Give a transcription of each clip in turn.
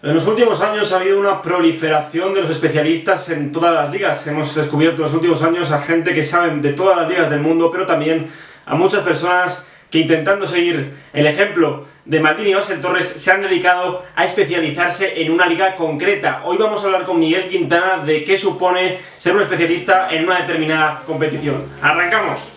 En los últimos años ha habido una proliferación de los especialistas en todas las ligas. Hemos descubierto en los últimos años a gente que sabe de todas las ligas del mundo, pero también a muchas personas que, intentando seguir el ejemplo de Maldini y Axel Torres, se han dedicado a especializarse en una liga concreta. Hoy vamos a hablar con Miguel Quintana de qué supone ser un especialista en una determinada competición. ¡Arrancamos!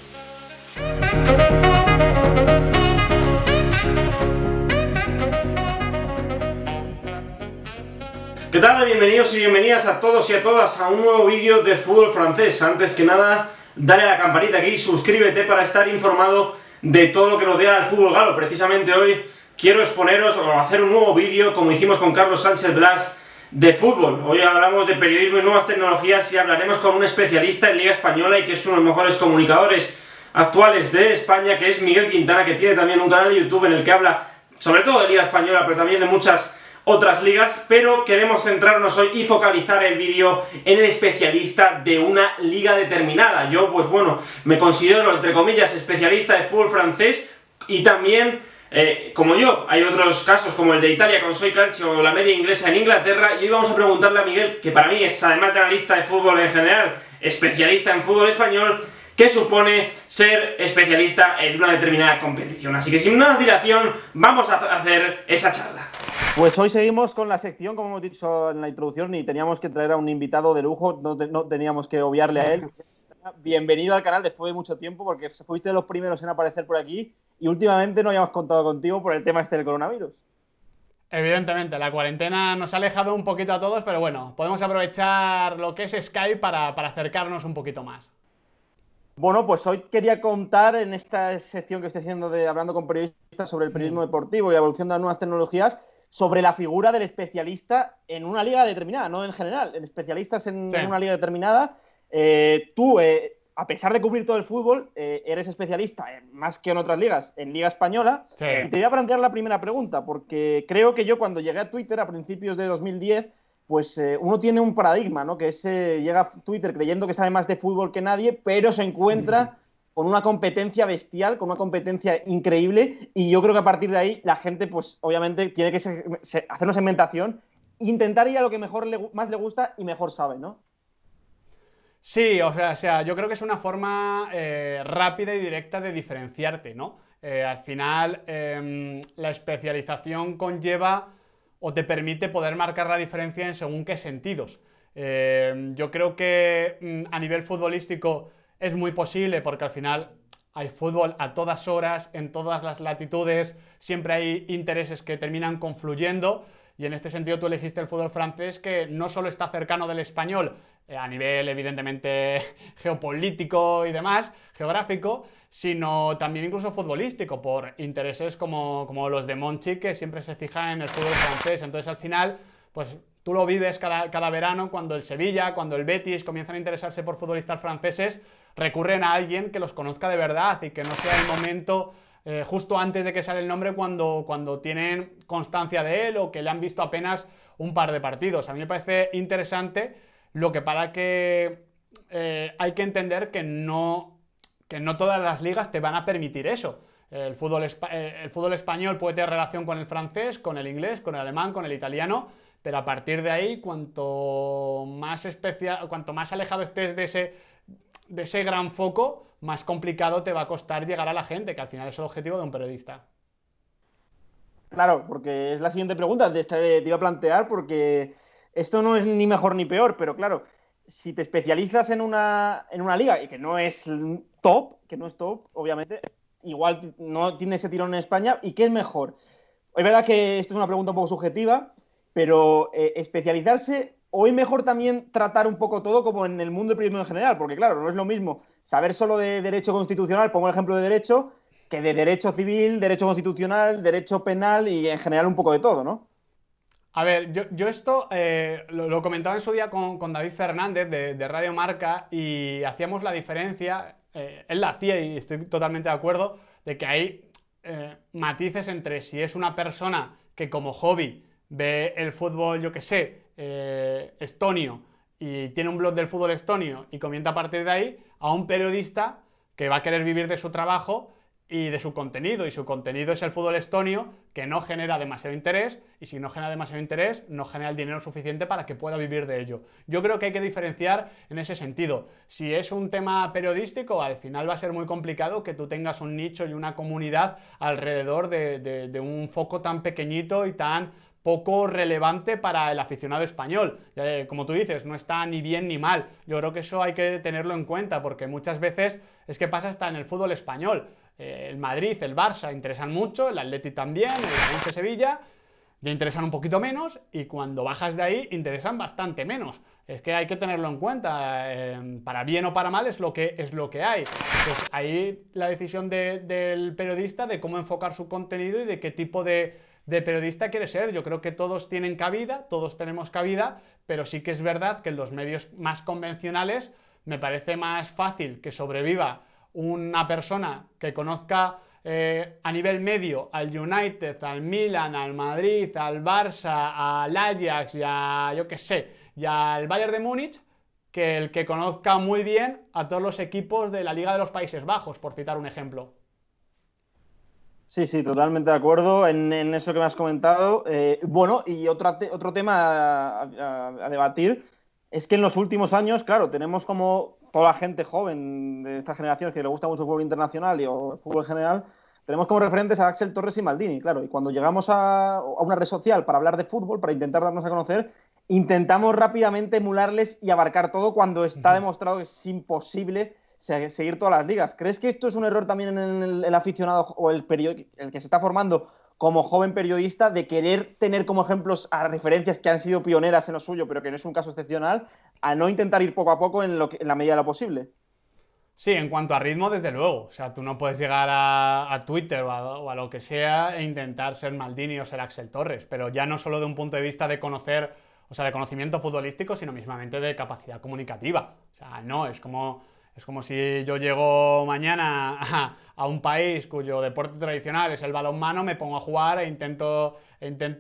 ¿Qué tal? Bienvenidos y bienvenidas a todos y a todas a un nuevo vídeo de fútbol francés. Antes que nada, dale a la campanita aquí, suscríbete para estar informado de todo lo que rodea al fútbol galo. Precisamente hoy quiero exponeros o hacer un nuevo vídeo, como hicimos con Carlos Sánchez Blas, de fútbol. Hoy hablamos de periodismo y nuevas tecnologías y hablaremos con un especialista en Liga Española y que es uno de los mejores comunicadores actuales de España, que es Miguel Quintana, que tiene también un canal de YouTube en el que habla sobre todo de Liga Española, pero también de muchas otras ligas, pero queremos centrarnos hoy y focalizar el vídeo en el especialista de una liga determinada. Yo, pues bueno, me considero, entre comillas, especialista de fútbol francés y también, como yo, hay otros casos como el de Italia con Soy Calcio o la media inglesa en Inglaterra, y hoy vamos a preguntarle a Miguel, que para mí es, además de analista de fútbol en general, especialista en fútbol español, qué supone ser especialista en una determinada competición. Así que sin más dilación, vamos a hacer esa charla. Pues hoy seguimos con la sección, como hemos dicho en la introducción, y teníamos que traer a un invitado de lujo, no teníamos que obviarle a él. Bienvenido al canal después de mucho tiempo, porque fuiste de los primeros en aparecer por aquí y últimamente no habíamos contado contigo por el tema este del coronavirus. Evidentemente, la cuarentena nos ha alejado un poquito a todos, pero bueno, podemos aprovechar lo que es Skype para acercarnos un poquito más. Bueno, pues hoy quería contar en esta sección que estoy haciendo de hablando con periodistas sobre el periodismo deportivo y la evolución de las nuevas tecnologías, sobre la figura del especialista en una liga determinada, no en general, en especialistas en Sí. una liga determinada. Tú, a pesar de cubrir todo el fútbol, eres especialista, más que en otras ligas, en Liga Española. Sí. Y te voy a plantear la primera pregunta, porque creo que yo cuando llegué a Twitter a principios de 2010, pues uno tiene un paradigma, ¿no? Que es, llega a Twitter creyendo que sabe más de fútbol que nadie, pero se encuentra con una competencia bestial, con una competencia increíble, y yo creo que a partir de ahí la gente, pues obviamente tiene que hacer una segmentación e intentar ir a lo que más le gusta y mejor sabe, ¿no? Sí, o sea, yo creo que es una forma rápida y directa de diferenciarte, ¿no? Al final, la especialización conlleva o te permite poder marcar la diferencia en según qué sentidos. Yo creo que a nivel futbolístico es muy posible porque al final hay fútbol a todas horas, en todas las latitudes, siempre hay intereses que terminan confluyendo. Y en este sentido tú elegiste el fútbol francés, que no solo está cercano del español, a nivel evidentemente geopolítico y demás, geográfico, sino también incluso futbolístico, por intereses como los de Monchi, que siempre se fija en el fútbol francés. Entonces al final, pues tú lo vives cada verano, cuando el Sevilla, cuando el Betis comienzan a interesarse por futbolistas franceses, recurren a alguien que los conozca de verdad y que no sea el momento justo antes de que sale el nombre cuando tienen constancia de él o que le han visto apenas un par de partidos. A mí me parece interesante, lo que para que hay que entender que no todas las ligas te van a permitir eso. El fútbol español puede tener relación con el francés, con el inglés, con el alemán, con el italiano, pero a partir de ahí, cuanto más alejado estés de ese gran foco, más complicado te va a costar llegar a la gente, que al final es el objetivo de un periodista. Claro, porque es la siguiente pregunta, te iba a plantear, porque esto no es ni mejor ni peor, pero claro, si te especializas en una liga y que no es top, obviamente, igual no tiene ese tirón en España, ¿y qué es mejor? Es verdad que esto es una pregunta un poco subjetiva, pero especializarse o es mejor también tratar un poco todo como en el mundo del periodismo en general, porque claro, no es lo mismo saber solo de derecho constitucional, pongo el ejemplo de derecho, que de derecho civil, derecho constitucional, derecho penal y en general un poco de todo, ¿no? A ver, yo esto lo comentaba en su día con David Fernández de Radio Marca, y hacíamos la diferencia, él la hacía y estoy totalmente de acuerdo, de que hay matices entre si es una persona que como hobby ve el fútbol, yo que sé, estonio, y tiene un blog del fútbol estonio y comienza a partir de ahí, a un periodista que va a querer vivir de su trabajo y de su contenido, y su contenido es el fútbol estonio, que no genera demasiado interés, y si no genera demasiado interés, no genera el dinero suficiente para que pueda vivir de ello. Yo creo que hay que diferenciar en ese sentido. Si es un tema periodístico, al final va a ser muy complicado que tú tengas un nicho y una comunidad alrededor de un foco tan pequeñito y tan poco relevante para el aficionado español. Como tú dices, no está ni bien ni mal. Yo creo que eso hay que tenerlo en cuenta, porque muchas veces es que pasa hasta en el fútbol español. El Madrid, el Barça interesan mucho, el Atleti también, el Valencia, Sevilla ya interesan un poquito menos, y cuando bajas de ahí interesan bastante menos. Es que hay que tenerlo en cuenta, para bien o para mal es lo que hay. Pues ahí la decisión del periodista de cómo enfocar su contenido y de qué tipo de periodista quiere ser. Yo creo que todos tienen cabida, todos tenemos cabida, pero sí que es verdad que en los medios más convencionales me parece más fácil que sobreviva una persona que conozca a nivel medio al United, al Milan, al Madrid, al Barça, al Ajax y a, yo qué sé, y al Bayern de Múnich, que el que conozca muy bien a todos los equipos de la Liga de los Países Bajos, por citar un ejemplo. Sí, sí, totalmente de acuerdo en eso que me has comentado. Bueno, y otro tema a debatir es que en los últimos años, claro, tenemos como toda la gente joven de estas generaciones que le gusta mucho el fútbol internacional o el fútbol en general, tenemos como referentes a Axel Torres y Maldini, claro. Y cuando llegamos a una red social para hablar de fútbol, para intentar darnos a conocer, intentamos rápidamente emularles y abarcar todo cuando está demostrado que es imposible seguir todas las ligas. ¿Crees que esto es un error también en el aficionado o el que se está formando como joven periodista, de querer tener como ejemplos a referencias que han sido pioneras en lo suyo, pero que no es un caso excepcional, a no intentar ir poco a poco en la medida de lo posible? Sí, en cuanto a ritmo, desde luego. O sea, tú no puedes llegar a Twitter o a lo que sea e intentar ser Maldini o ser Axel Torres, pero ya no solo de un punto de vista de conocer, o sea, de conocimiento futbolístico, sino mismamente de capacidad comunicativa. O sea, no, es como si yo llego mañana a un país cuyo deporte tradicional es el balonmano, me pongo a jugar e intento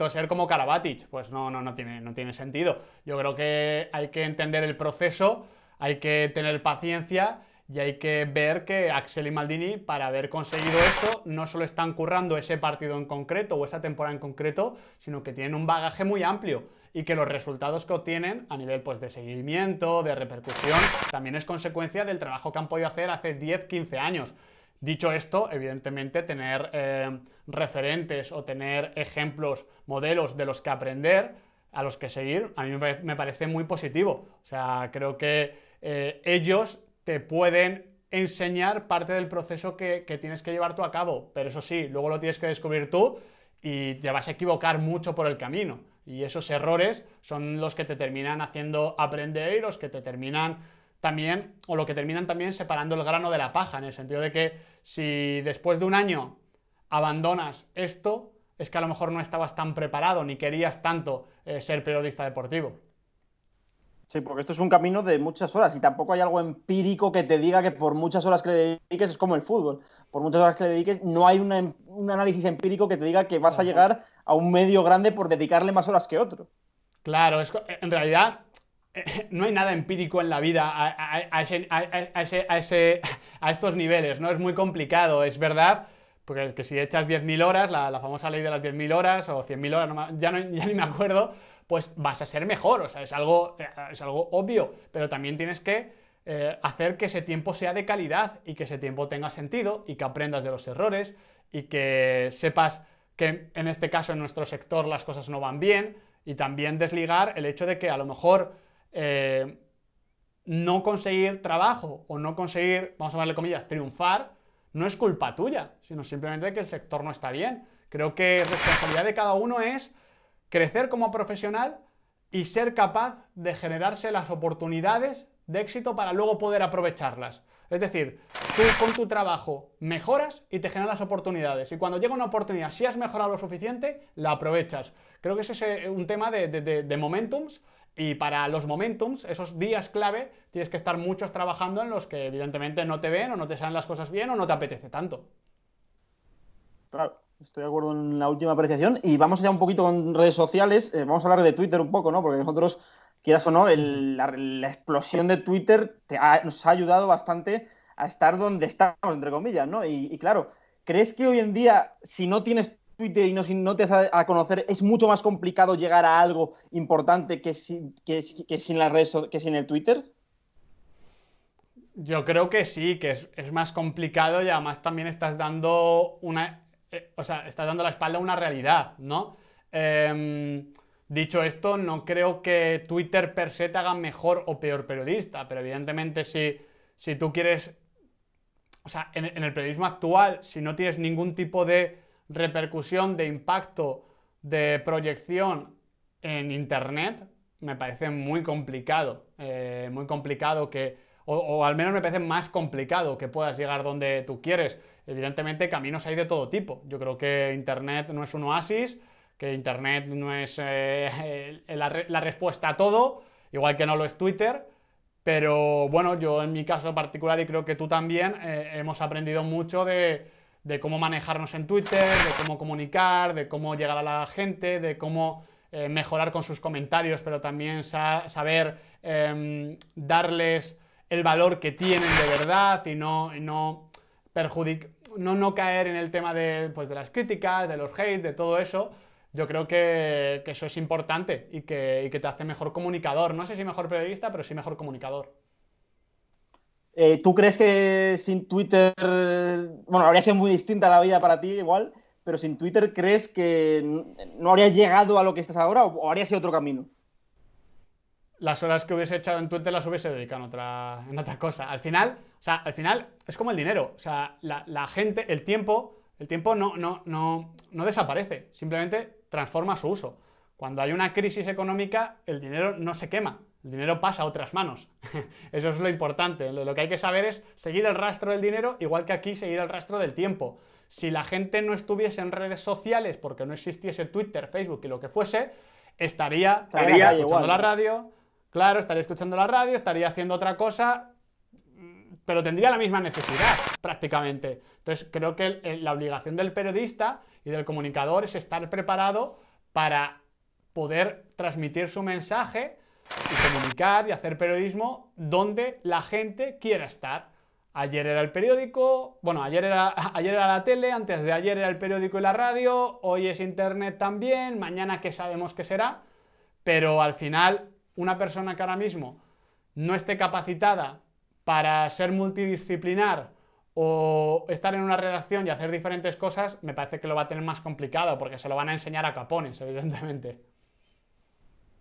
ser como Karabatic. Pues no tiene sentido. Yo creo que hay que entender el proceso, hay que tener paciencia y hay que ver que Axel y Maldini, para haber conseguido esto, no solo están currando ese partido en concreto o esa temporada en concreto, sino que tienen un bagaje muy amplio, y que los resultados que obtienen a nivel, pues, de seguimiento, de repercusión, también es consecuencia del trabajo que han podido hacer hace 10, 15 años. Dicho esto, evidentemente tener referentes o tener ejemplos, modelos de los que aprender, a los que seguir, a mí me parece muy positivo. O sea, creo que ellos te pueden enseñar parte del proceso que tienes que llevar tú a cabo, pero eso sí, luego lo tienes que descubrir tú y te vas a equivocar mucho por el camino. Y esos errores son los que te terminan haciendo aprender y los que te terminan también, o lo que terminan también separando el grano de la paja, en el sentido de que si después de un año abandonas esto, es que a lo mejor no estabas tan preparado ni querías tanto ser periodista deportivo. Sí, porque esto es un camino de muchas horas y tampoco hay algo empírico que te diga que por muchas horas que le dediques es como el fútbol. Por muchas horas que le dediques no hay un análisis empírico que te diga que vas a llegar a un medio grande por dedicarle más horas que otro. Claro, en realidad no hay nada empírico en la vida a estos niveles, ¿no? Es muy complicado, es verdad, porque que si echas 10.000 horas, la famosa ley de las 10.000 horas o 100.000 horas, ya ni me acuerdo, pues vas a ser mejor. O sea, es algo obvio, pero también tienes que hacer que ese tiempo sea de calidad y que ese tiempo tenga sentido y que aprendas de los errores y que sepas que en este caso en nuestro sector las cosas no van bien, y también desligar el hecho de que a lo mejor no conseguir trabajo o no conseguir, vamos a darle comillas, triunfar, no es culpa tuya, sino simplemente de que el sector no está bien. Creo que responsabilidad de cada uno es crecer como profesional y ser capaz de generarse las oportunidades de éxito para luego poder aprovecharlas. Es decir, tú con tu trabajo mejoras y te generas las oportunidades. Y cuando llega una oportunidad, si has mejorado lo suficiente, la aprovechas. Creo que ese es un tema de momentums. Y para los momentums, esos días clave, tienes que estar muchos trabajando en los que evidentemente no te ven o no te salen las cosas bien o no te apetece tanto. Claro, estoy de acuerdo en la última apreciación. Y vamos ya un poquito con redes sociales. Vamos a hablar de Twitter un poco, ¿no? Porque nosotros, quieras o no, la explosión de Twitter nos ha ayudado bastante a estar donde estamos, entre comillas, ¿no? Y claro, ¿crees que hoy en día, si no tienes Twitter y si no te das a conocer, es mucho más complicado llegar a algo importante que sin las redes, que sin el Twitter? Yo creo que sí, que es más complicado y además también estás dando o sea, estás dando la espalda a una realidad, ¿no? Dicho esto, no creo que Twitter per se te haga mejor o peor periodista, pero evidentemente si tú quieres, o sea, en el periodismo actual, si no tienes ningún tipo de repercusión, de impacto, de proyección en Internet, me parece muy complicado o al menos me parece más complicado que puedas llegar donde tú quieres. Evidentemente, caminos hay de todo tipo. Yo creo que Internet no es un oasis, que Internet no es la respuesta a todo, igual que no lo es Twitter. Pero bueno, yo en mi caso particular, y creo que tú también, hemos aprendido mucho de cómo manejarnos en Twitter, de cómo comunicar, de cómo llegar a la gente, de cómo mejorar con sus comentarios, pero también saber darles el valor que tienen de verdad y no no caer en el tema pues, de las críticas, de los hates, de todo eso. Yo creo que eso es importante y que te hace mejor comunicador. No sé si mejor periodista, pero sí mejor comunicador. ¿Tú crees que sin Twitter, bueno, habría sido muy distinta la vida para ti igual, pero sin Twitter crees que no habrías llegado a lo que estás ahora o habría sido otro camino? Las horas que hubiese echado en Twitter las hubiese dedicado en otra cosa. Al final es como el dinero. O sea, la gente, el tiempo no desaparece, simplemente transforma su uso. Cuando hay una crisis económica, el dinero no se quema, el dinero pasa a otras manos. Eso es lo importante. Lo que hay que saber es seguir el rastro del dinero, igual que aquí seguir el rastro del tiempo. Si la gente no estuviese en redes sociales porque no existiese Twitter, Facebook y lo que fuese, estaría escuchando la radio. Claro, estaría escuchando la radio, estaría haciendo otra cosa, pero tendría la misma necesidad, prácticamente. Entonces, creo que la obligación del periodista y del comunicador es estar preparado para poder transmitir su mensaje y comunicar y hacer periodismo donde la gente quiera estar. Ayer era el periódico, bueno, ayer era la tele, antes de ayer era el periódico y la radio, hoy es internet también, mañana qué sabemos qué será, pero al final una persona que ahora mismo no esté capacitada para ser multidisciplinar o estar en una redacción y hacer diferentes cosas, me parece que lo va a tener más complicado porque se lo van a enseñar a capones, evidentemente.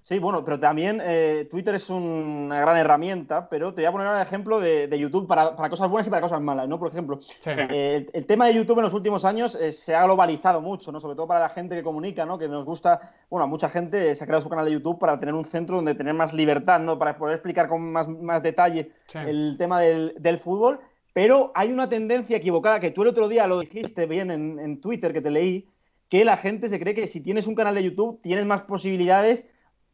Sí, bueno, pero también Twitter es una gran herramienta, pero te voy a poner un ejemplo de YouTube para cosas buenas y para cosas malas, ¿no? Por ejemplo, Sí. el tema de YouTube en los últimos años se ha globalizado mucho, ¿no? Sobre todo para la gente que comunica, ¿no? Que nos gusta, bueno, mucha gente se ha creado su canal de YouTube para tener un centro donde tener más libertad, ¿no? Para poder explicar con más detalle el tema del fútbol, pero hay una tendencia equivocada, que tú el otro día lo dijiste bien en Twitter, que te leí, que la gente se cree que si tienes un canal de YouTube tienes más posibilidades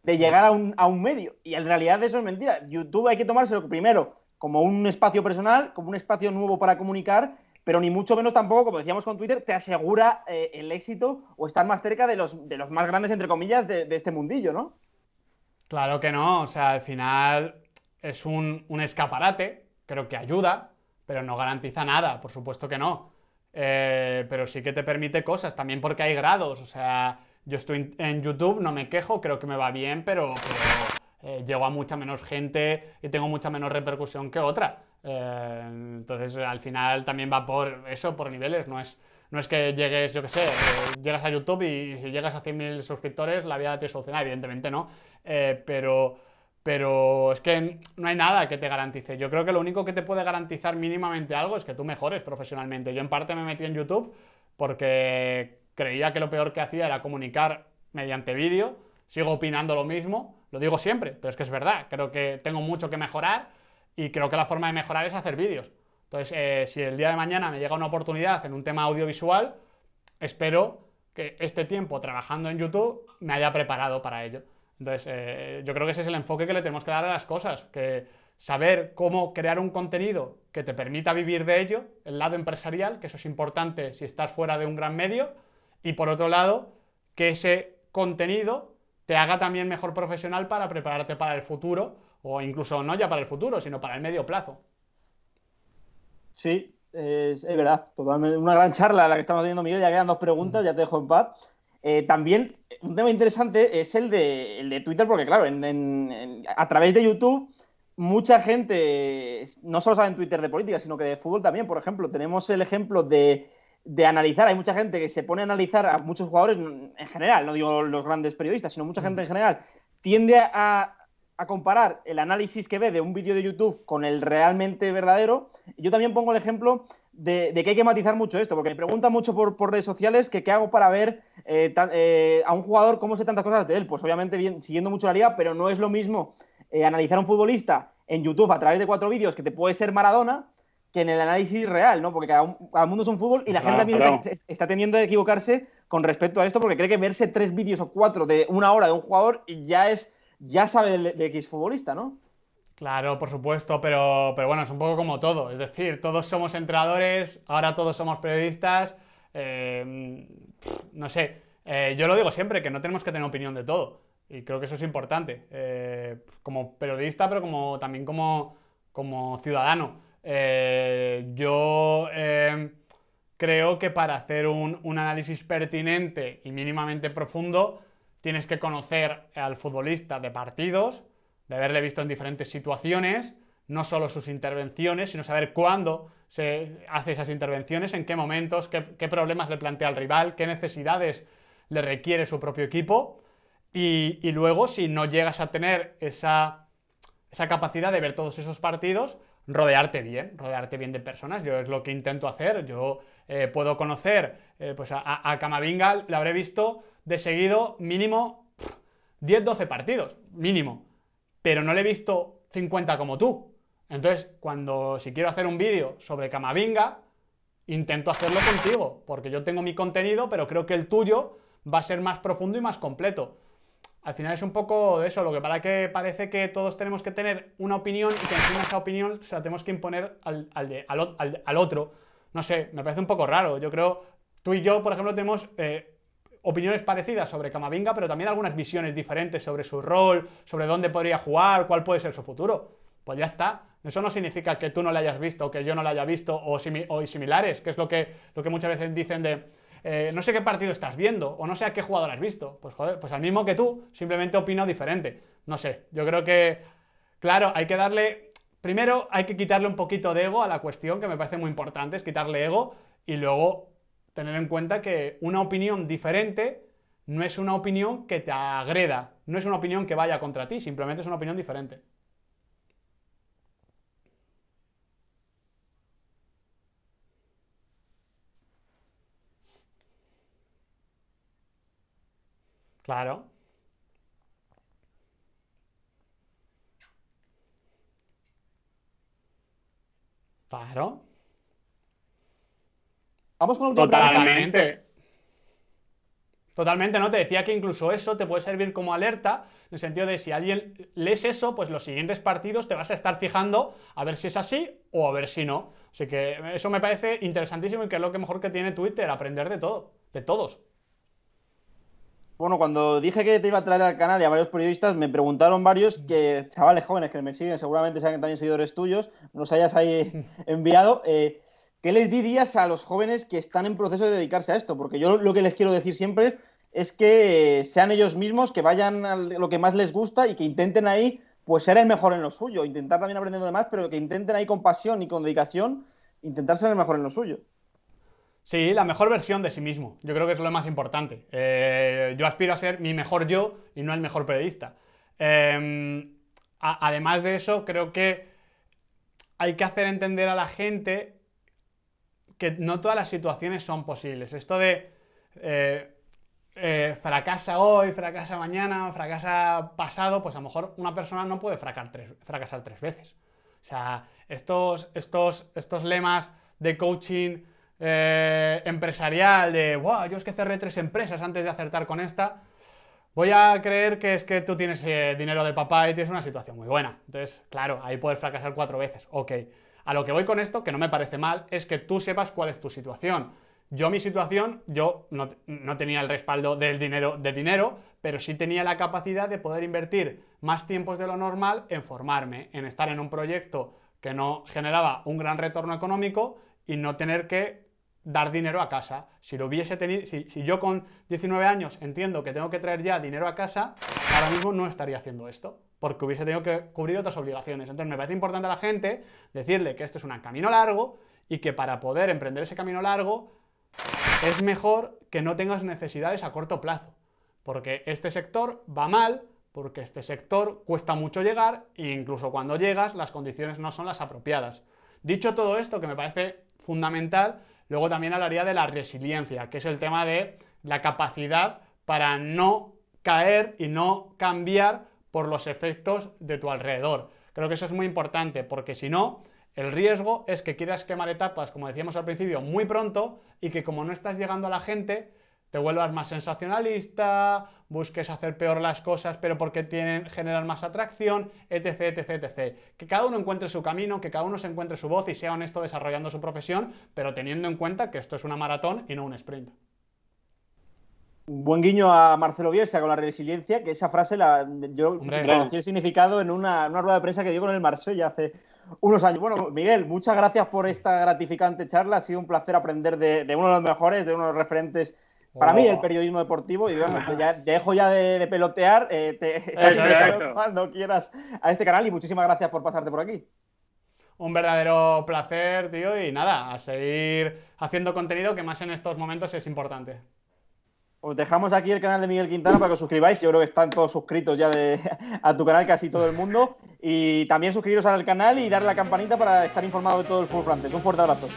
de llegar a un medio. Y en realidad eso es mentira. YouTube hay que tomárselo primero como un espacio personal, como un espacio nuevo para comunicar, pero ni mucho menos tampoco, como decíamos con Twitter, te asegura el éxito o estar más cerca de los más grandes, entre comillas, de este mundillo, ¿no? Claro que no, o sea, al final es un escaparate, creo que ayuda, pero no garantiza nada, por supuesto que no. Pero sí que te permite cosas, también porque hay grados, o sea, yo estoy en YouTube, no me quejo, creo que me va bien, pero llego a mucha menos gente y tengo mucha menos repercusión que otra. Entonces, al final también va por eso, por niveles, no es que llegues, yo qué sé, llegas a YouTube y si llegas a 100.000 suscriptores la vida te soluciona, evidentemente no. Pero es que no hay nada que te garantice. Yo creo que lo único que te puede garantizar mínimamente algo es que tú mejores profesionalmente. Yo en parte me metí en YouTube porque creía que lo peor que hacía era comunicar mediante vídeo. Sigo opinando lo mismo, lo digo siempre, pero es que es verdad. Creo que tengo mucho que mejorar y creo que la forma de mejorar es hacer vídeos. Entonces, si el día de mañana me llega una oportunidad en un tema audiovisual, espero que este tiempo trabajando en YouTube me haya preparado para ello. Entonces, yo creo que ese es el enfoque que le tenemos que dar a las cosas, que saber cómo crear un contenido que te permita vivir de ello, el lado empresarial, que eso es importante si estás fuera de un gran medio, y por otro lado, que ese contenido te haga también mejor profesional para prepararte para el futuro, o incluso no ya para el futuro, sino para el medio plazo. Sí, Es verdad, totalmente. Una gran charla la que estamos teniendo, Miguel. Ya quedan 2 preguntas, ya te dejo en paz. También un tema interesante es el de Twitter, porque claro, a través de YouTube, mucha gente no solo sabe en Twitter de política, sino que de fútbol también. Por ejemplo, tenemos el ejemplo de analizar. Hay mucha gente que se pone a analizar a muchos jugadores en general, no digo los grandes periodistas, sino mucha gente en general, tiende a comparar el análisis que ve de un vídeo de YouTube con el realmente verdadero. Yo también pongo el ejemplo de que hay que matizar mucho esto, porque me preguntan mucho por redes sociales que qué hago para ver a un jugador cómo sé tantas cosas de él. Pues obviamente bien, siguiendo mucho la liga, pero no es lo mismo analizar a un futbolista en YouTube a través de 4 vídeos que te puede ser Maradona que en el análisis real, ¿no? Porque cada mundo es un fútbol y la gente también está tendiendo a equivocarse con respecto a esto porque cree que verse 3 vídeos o 4 de 1 hora de un jugador ya sabe de X futbolista, ¿no? Claro, por supuesto, pero bueno, es un poco como todo. Es decir, todos somos entrenadores, ahora todos somos periodistas. No sé, yo lo digo siempre, que no tenemos que tener opinión de todo. Y creo que eso es importante. Como periodista, pero también como ciudadano. Yo creo que para hacer un análisis pertinente y mínimamente profundo, tienes que conocer al futbolista de partidos, de haberle visto en diferentes situaciones, no solo sus intervenciones, sino saber cuándo se hace esas intervenciones, en qué momentos, qué problemas le plantea al rival, qué necesidades le requiere su propio equipo. Y luego, si no llegas a tener esa capacidad de ver todos esos partidos, rodearte bien de personas. Yo es lo que intento hacer. Yo puedo conocer pues a Camavinga, le habré visto de seguido mínimo 10-12 partidos, mínimo, pero no le he visto 50 como tú. Entonces, si quiero hacer un vídeo sobre Camavinga, intento hacerlo contigo, porque yo tengo mi contenido, pero creo que el tuyo va a ser más profundo y más completo. Al final es un poco de eso, lo que parece que todos tenemos que tener una opinión y que encima esa opinión se la tenemos que imponer al otro. No sé, me parece un poco raro. Yo creo, tú y yo, por ejemplo, tenemos opiniones parecidas sobre Camavinga, pero también algunas visiones diferentes sobre su rol, sobre dónde podría jugar, cuál puede ser su futuro. Pues ya está. Eso no significa que tú no lo hayas visto, o que yo no lo haya visto, o similares, que es lo que muchas veces dicen de no sé qué partido estás viendo, o no sé a qué jugador has visto. Pues joder, pues al mismo que tú, simplemente opino diferente. No sé, yo creo que, claro, primero hay que quitarle un poquito de ego a la cuestión, que me parece muy importante, es quitarle ego, y luego tener en cuenta que una opinión diferente no es una opinión que te agreda, no es una opinión que vaya contra ti, simplemente es una opinión diferente. Claro, claro. Vamos con la última pregunta. Totalmente. Totalmente, ¿no? Te decía que incluso eso te puede servir como alerta, en el sentido de si alguien lees eso, pues los siguientes partidos te vas a estar fijando a ver si es así o a ver si no. Así que eso me parece interesantísimo y que es lo que mejor que tiene Twitter, aprender de todo, de todos. Bueno, cuando dije que te iba a traer al canal y a varios periodistas, me preguntaron varios chavales jóvenes que me siguen, seguramente sean también seguidores tuyos, nos hayas ahí enviado. ¿Qué les dirías a los jóvenes que están en proceso de dedicarse a esto? Porque yo lo que les quiero decir siempre es que sean ellos mismos, que vayan a lo que más les gusta y que intenten ahí pues ser el mejor en lo suyo, intentar también aprendiendo de más, pero que intenten ahí con pasión y con dedicación, intentar ser el mejor en lo suyo. Sí, la mejor versión de sí mismo. Yo creo que es lo más importante. Yo aspiro a ser mi mejor yo y no el mejor periodista. Además de eso, creo que hay que hacer entender a la gente que no todas las situaciones son posibles. Esto de eh, fracasa hoy, fracasa mañana, fracasa pasado, pues a lo mejor una persona no puede fracasar 3 veces. O sea, estos lemas de coaching empresarial, de wow, yo es que cerré 3 empresas antes de acertar con esta, voy a creer que es que tú tienes dinero de papá y tienes una situación muy buena. Entonces, claro, ahí puedes fracasar 4 veces. Ok. A lo que voy con esto, que no me parece mal, es que tú sepas cuál es tu situación. Mi situación, yo no tenía el respaldo del dinero, pero sí tenía la capacidad de poder invertir más tiempos de lo normal en formarme, en estar en un proyecto que no generaba un gran retorno económico y no tener que dar dinero a casa. Si lo hubiese tenido, si yo con 19 años entiendo que tengo que traer ya dinero a casa, ahora mismo no estaría haciendo esto, porque hubiese tenido que cubrir otras obligaciones. Entonces me parece importante a la gente decirle que esto es un camino largo y que para poder emprender ese camino largo es mejor que no tengas necesidades a corto plazo, porque este sector va mal, porque este sector cuesta mucho llegar e incluso cuando llegas las condiciones no son las apropiadas. Dicho todo esto, que me parece fundamental, luego también hablaría de la resiliencia, que es el tema de la capacidad para no caer y no cambiar por los efectos de tu alrededor. Creo que eso es muy importante, porque si no, el riesgo es que quieras quemar etapas, como decíamos al principio, muy pronto, y que como no estás llegando a la gente, te vuelvas más sensacionalista, busques hacer peor las cosas, pero porque generan más atracción, etc, etc, etc. Que cada uno encuentre su camino, que cada uno se encuentre su voz y sea honesto desarrollando su profesión, pero teniendo en cuenta que esto es una maratón y no un sprint. Un buen guiño a Marcelo Bielsa con la resiliencia, que esa frase yo conocí el significado en una rueda de prensa que dio con el Marsella hace unos años. Bueno, Miguel, muchas gracias por esta gratificante charla. Ha sido un placer aprender de uno de los mejores, de uno de los referentes para mí del periodismo deportivo. Y bueno, ya dejo ya de pelotear. Estás invitado cuando quieras a este canal y muchísimas gracias por pasarte por aquí. Un verdadero placer, tío, y nada, a seguir haciendo contenido que más en estos momentos es importante. Os dejamos aquí el canal de Miguel Quintana para que os suscribáis. Yo creo que están todos suscritos ya a tu canal, casi todo el mundo. Y también suscribiros al canal y darle a la campanita para estar informado de todo el fútbol francés. Un fuerte abrazo.